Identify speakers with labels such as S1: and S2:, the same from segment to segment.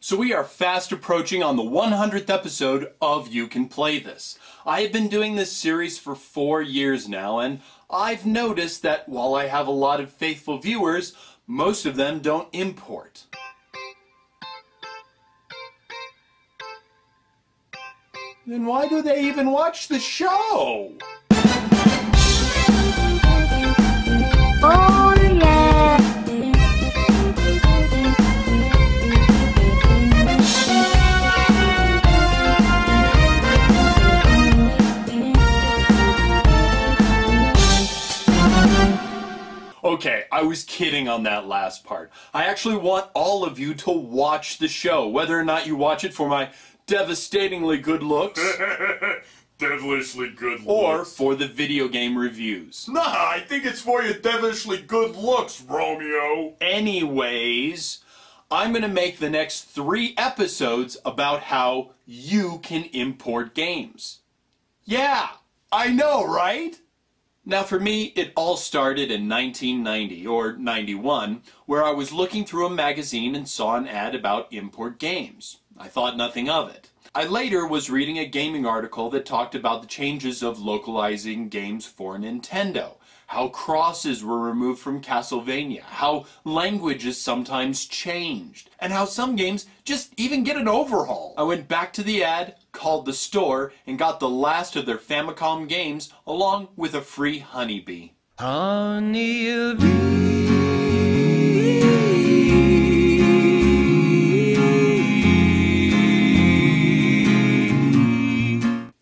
S1: So we are fast approaching on the 100th episode of You Can Play This. I have been doing this series for 4 years now, and I've noticed that while I have a lot of faithful viewers, most of them don't import. Then why do they even watch the show?
S2: Oh yeah!
S1: Okay, I was kidding on that last part. I actually want all of you to watch the show, whether or not you watch it for my devastatingly good looks,
S3: Devilishly good looks.
S1: or for the video game reviews.
S3: Nah, I think it's for your devilishly good looks, Romeo.
S1: Anyways, I'm going to make the next 3 episodes about how you can import games. Yeah, I know, right? Now for me, it all started in 1990 or 91, where I was looking through a magazine and saw an ad about import games. I thought nothing of it. I later was reading a gaming article that talked about the changes of localizing games for Nintendo, how crosses were removed from Castlevania, how languages sometimes changed, and how some games just even get an overhaul. I went back to the ad, called the store, and got the last of their Famicom games along with a free honeybee.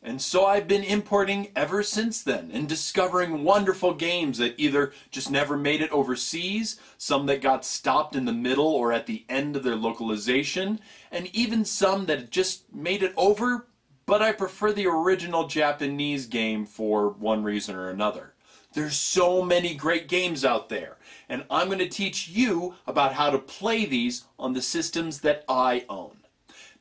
S1: And so I've been importing ever since then and discovering wonderful games that either just never made it overseas, some that got stopped in the middle or at the end of their localization, and even some that just made it over, but I prefer the original Japanese game for one reason or another. There's so many great games out there, and I'm going to teach you about how to play these on the systems that I own.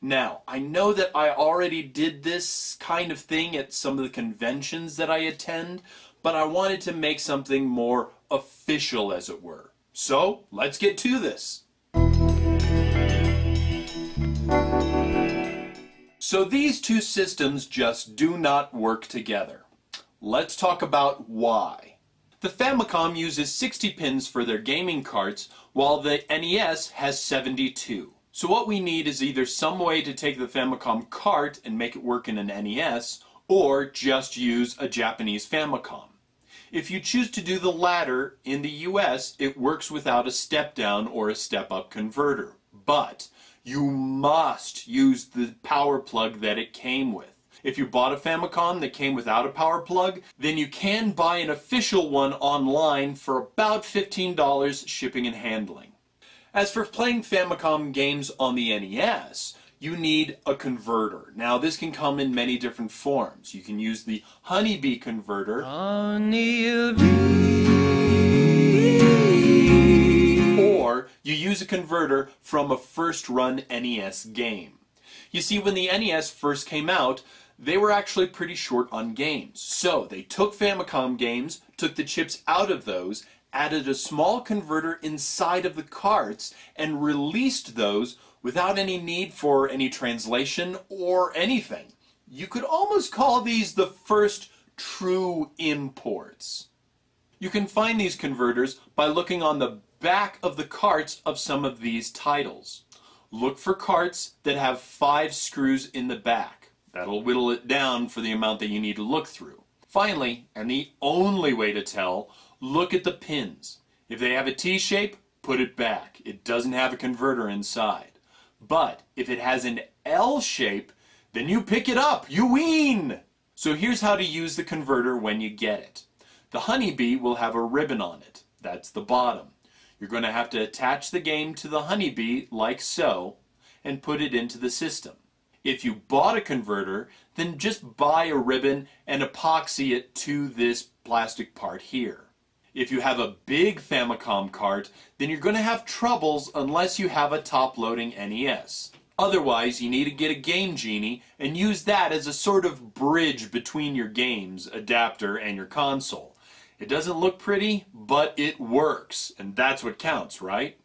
S1: Now, I know that I already did this kind of thing at some of the conventions that I attend, but I wanted to make something more official, as it were. So, let's get to this. So these two systems just do not work together. Let's talk about why. The Famicom uses 60 pins for their gaming carts, while the NES has 72. So what we need is either some way to take the Famicom cart and make it work in an NES, or just use a Japanese Famicom. If you choose to do the latter, in the US, it works without a step-down or a step-up converter. But you must use the power plug that it came with. If you bought a Famicom that came without a power plug, then you can buy an official one online for about $15 shipping and handling. As for playing Famicom games on the NES, you need a converter. Now this can come in many different forms. You can use the honeybee converter, or you use a converter from a first-run NES game. You see, when the NES first came out, they were actually pretty short on games. So they took Famicom games, took the chips out of those, added a small converter inside of the carts, and released those without any need for any translation or anything. You could almost call these the first true imports. You can find these converters by looking on the back of the carts of some of these titles. Look for carts that have 5 screws in the back. That'll whittle it down for the amount that you need to look through. Finally, and the only way to tell, look at the pins. If they have a T-shape, put it back. It doesn't have a converter inside. But if it has an L shape, then you pick it up. You win! So here's how to use the converter when you get it. The honeybee will have a ribbon on it. That's the bottom. You're going to have to attach the game to the honeybee like so and put it into the system. If you bought a converter, then just buy a ribbon and epoxy it to this plastic part here. If you have a big Famicom cart, then you're going to have troubles unless you have a top-loading NES. Otherwise, you need to get a Game Genie and use that as a sort of bridge between your games, adapter, and your console. It doesn't look pretty, but it works, and that's what counts, right?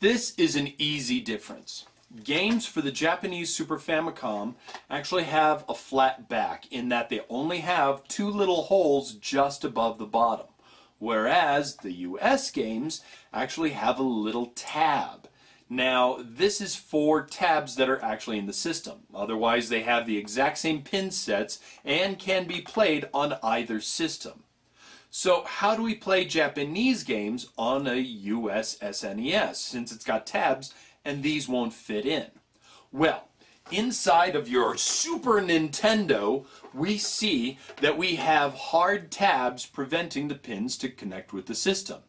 S1: This is an easy difference. Games for the Japanese Super Famicom actually have a flat back in that they only have two little holes just above the bottom, whereas the US games actually have a little tab. Now, this is for tabs that are actually in the system. Otherwise, they have the exact same pin sets and can be played on either system. So how do we play Japanese games on a US SNES since it's got tabs and these won't fit in? Well, inside of your Super Nintendo, we see that we have hard tabs preventing the pins to connect with the system.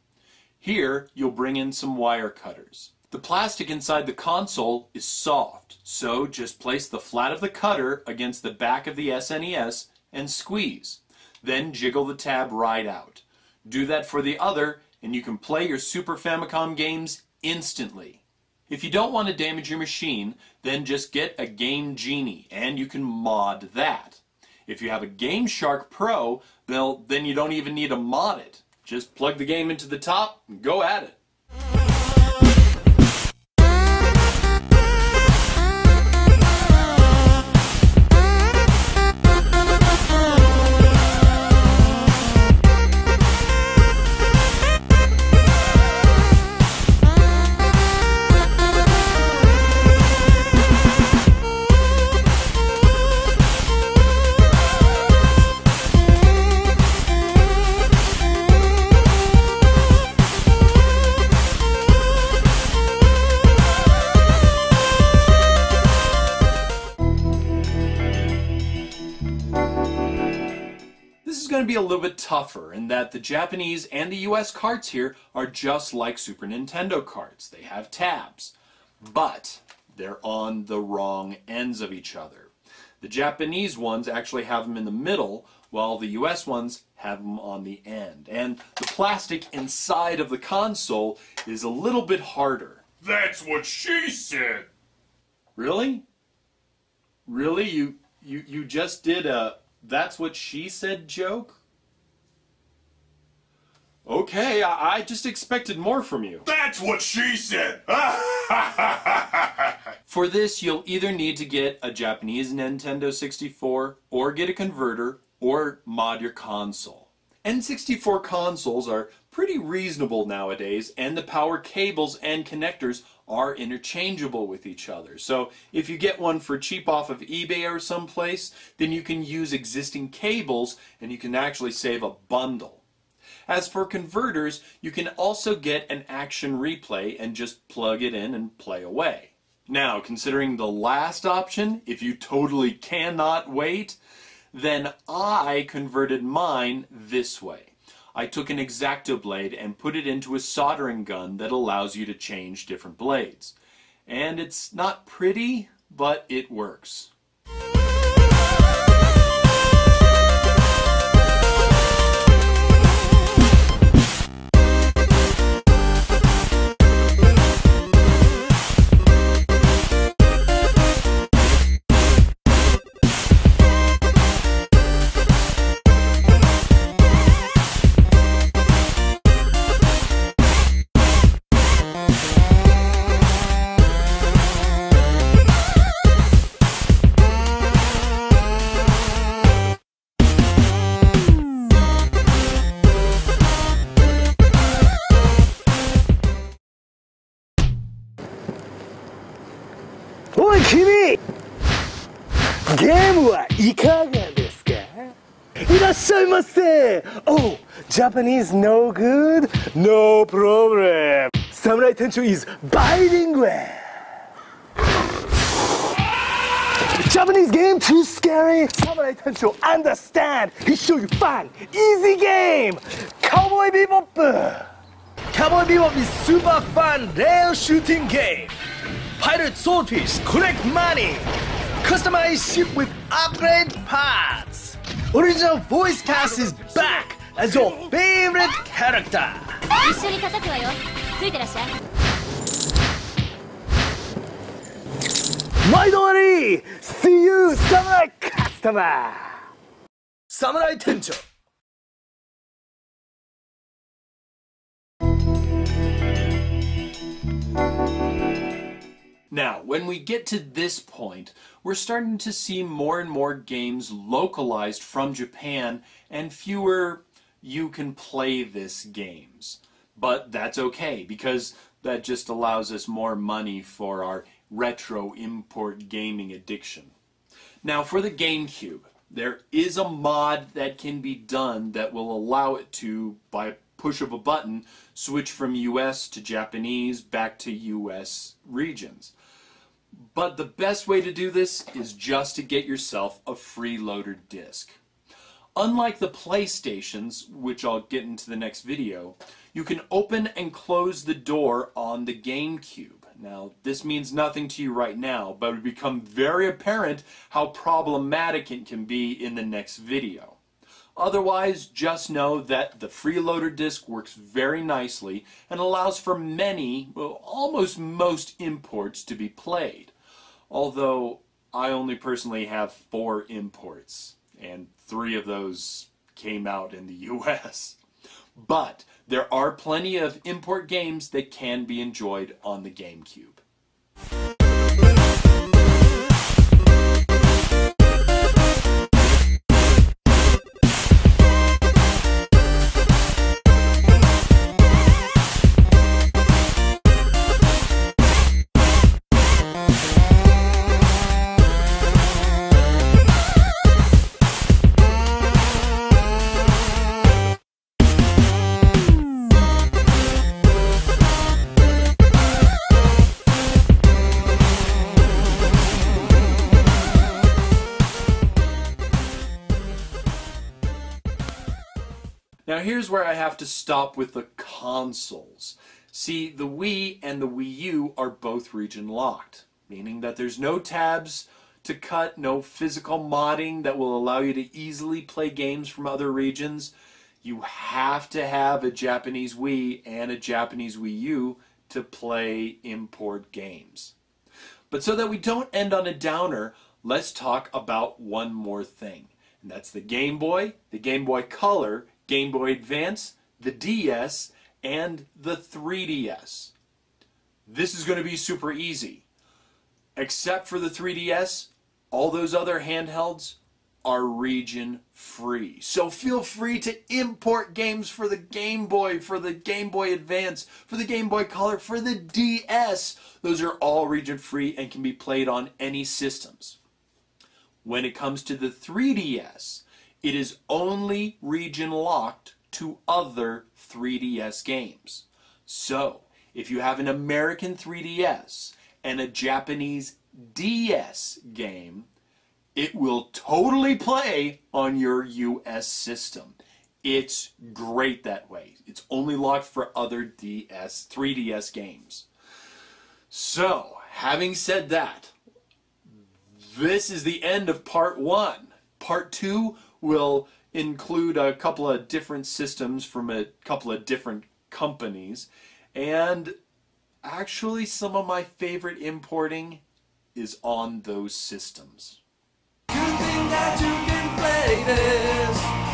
S1: Here, you'll bring in some wire cutters. The plastic inside the console is soft, so just place the flat of the cutter against the back of the SNES and squeeze. Then jiggle the tab right out. Do that for the other, and you can play your Super Famicom games instantly. If you don't want to damage your machine, then just get a Game Genie, and you can mod that. If you have a Game Shark Pro, then you don't even need to mod it. Just plug the game into the top and go at it. Going to be a little bit tougher in that the Japanese and the US carts here are just like Super Nintendo carts. They have tabs, but they're on the wrong ends of each other. The Japanese ones actually have them in the middle, while the US ones have them on the end. And the plastic inside of the console is a little bit harder.
S3: That's what she said!
S1: Really? Really? You just did a "that's what she said" joke? Okay, I just expected more from you.
S3: That's what she said!
S1: For this, you'll either need to get a Japanese Nintendo 64, or get a converter, or mod your console. N64 consoles are pretty reasonable nowadays, and the power cables and connectors are interchangeable with each other. So if you get one for cheap off of eBay or someplace, then you can use existing cables and you can actually save a bundle. As for converters, you can also get an action replay and just plug it in and play away. Now, considering the last option, if you totally cannot wait, then I converted mine this way. I took an X-Acto blade and put it into a soldering gun that allows you to change different blades. And it's not pretty, but it works.
S2: Oi, Kimi! ゲームはいかがですか? いらっしゃいませ! Oh, Japanese no good? No problem. Samurai Tenchu is bilingual. Japanese game too scary? Samurai Tenchu understand. He show you fun, easy game. Cowboy Bebop. Cowboy Bebop is super fun rail shooting game. Pirate swordfish collect money. Customized ship with upgrade parts. Original voice cast is back as your favorite character.
S4: 一緒に叩くわよ。ついてらっしゃい。
S2: 毎度あり See you, Samurai Customer! Samurai Tencho!
S1: Now, when we get to this point, we're starting to see more and more games localized from Japan and fewer you can play this games. But that's okay, because that just allows us more money for our retro import gaming addiction. Now, for the GameCube, there is a mod that can be done that will allow it to, by a push of a button, switch from US to Japanese back to US regions. But the best way to do this is just to get yourself a freeloader disc. Unlike the PlayStations, which I'll get into the next video, you can open and close the door on the GameCube. Now, this means nothing to you right now, but it will become very apparent how problematic it can be in the next video. Otherwise, just know that the freeloader disc works very nicely and allows for many, well, almost most imports to be played. Although, I only personally have 4 imports, and 3 of those came out in the US. But there are plenty of import games that can be enjoyed on the GameCube. Now here's where I have to stop with the consoles. See, the Wii and the Wii U are both region locked, meaning that there's no tabs to cut, no physical modding that will allow you to easily play games from other regions. You have to have a Japanese Wii and a Japanese Wii U to play import games. But so that we don't end on a downer, let's talk about one more thing. And that's the Game Boy Color, Game Boy Advance, the DS, and the 3DS. This is going to be super easy. Except for the 3DS, all those other handhelds are region free. So feel free to import games for the Game Boy, for the Game Boy Advance, for the Game Boy Color, for the DS. Those are all region free and can be played on any systems. When it comes to the 3DS, it is only region locked to other 3DS games. So, if you have an American 3DS and a Japanese DS game, it will totally play on your US system. It's great that way. It's only locked for other 3DS games. So, having said that, this is the end of part 1. Part 2 will include a couple of different systems from a couple of different companies, and actually some of my favorite importing is on those systems.
S5: You think that you can play this?